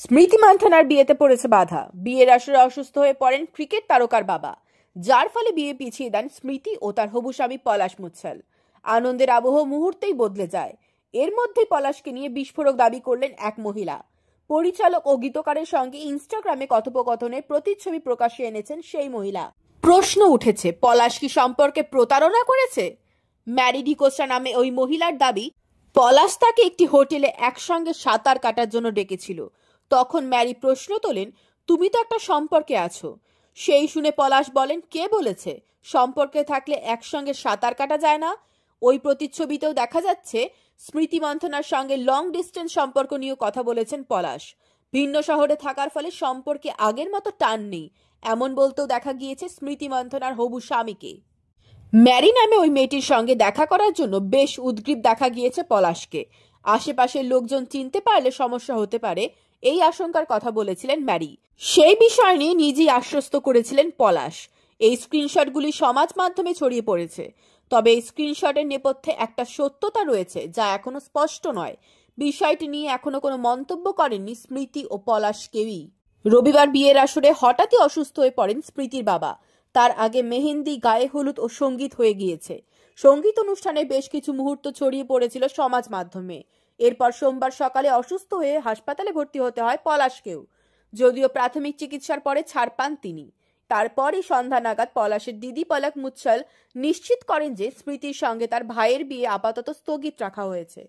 স্মৃতি মান্ধানার বিয়েতে পড়েছে বাধা। বিয়ের আসরে অসুস্থ হয়ে পড়েন ক্রিকেট তারকার বাবা, যার ফলে বিয়ে পিছিয়ে দেন স্মৃতি ও তার হবু স্বামী পলাশ মুচ্ছল। আনন্দের আবহ মুহূর্তেই বদলে যায়। এর মধ্যেই পলাশকে নিয়ে বিস্ফোরক দাবি করলেন এক মহিলা। পরিচালক ও গীতকারের সঙ্গে ইনস্টাগ্রামে কথোপকথনের প্রতিচ্ছবি প্রকাশ্যে এনেছেন সেই মহিলা। প্রশ্ন উঠেছে, পলাশ কি সম্পর্কে প্রতারণা করেছে? ম্যারি ডিকোস্টা নামে ওই মহিলার দাবি, পলাশ তাকে একটি হোটেলে একসঙ্গে সাঁতার কাটার জন্য ডেকেছিল। তখন ম্যারি প্রশ্ন তোলেন, তুমি তো একটা সম্পর্কে আছো। সেই শুনে পলাশ বলেন, কে বলেছে সম্পর্কে থাকলে একসঙ্গে সাঁতার কাটা যায় না? ওই প্রতিচ্ছবিতেও দেখা যাচ্ছে স্মৃতি মন্থনার সঙ্গে লং ডিস্টেন্স সম্পর্ক নিয়ে কথা বলেছেন পলাশ। ভিন্ন শহরে থাকার ফলে সম্পর্কে আগের মতো টান নেই, এমন বলতেও দেখা গিয়েছে স্মৃতি মন্থনার হবু স্বামীকে। ম্যারি নামে ওই মেয়েটির সঙ্গে দেখা করার জন্য বেশ উদগ্রীব দেখা গিয়েছে পলাশকে। আশেপাশের লোকজন চিনতে পারলে সমস্যা হতে পারে, এই আশঙ্কার কথা বলেছিলেন ম্যারি। সেই বিষয় নিয়ে নিজেই আশ্বস্ত করেছিলেন পলাশ। এই স্ক্রিনশটগুলি সমাজ মাধ্যমে ছড়িয়ে পড়েছে, তবে এই স্ক্রিনশটের নেপথ্যে একটা সত্যতা রয়েছে যা এখনো স্পষ্ট নয়। বিষয়টি নিয়ে এখনো কোনো মন্তব্য করেননি স্মৃতি ও পলাশ কেউই। রবিবার বিয়ের আসরে হঠাৎই অসুস্থ হয়ে পড়েন স্মৃতির বাবা। তার আগে মেহেন্দি, গায়ে হলুদ ও সঙ্গীত হয়ে গিয়েছে। সঙ্গীত অনুষ্ঠানে বেশ কিছু মুহূর্ত ছড়িয়ে পড়েছিল সমাজ মাধ্যমে। এরপর সোমবার সকালে অসুস্থ হয়ে হাসপাতালে ভর্তি হতে হয় পলাশকেও। যদিও প্রাথমিক চিকিৎসার পরে ছাড় পান তিনি। তারপরই সন্ধ্যা নাগাদ পলাশের দিদি পলক মুচ্ছল নিশ্চিত করেন যে স্মৃতির সঙ্গে তার ভাইয়ের বিয়ে আপাতত স্থগিত রাখা হয়েছে।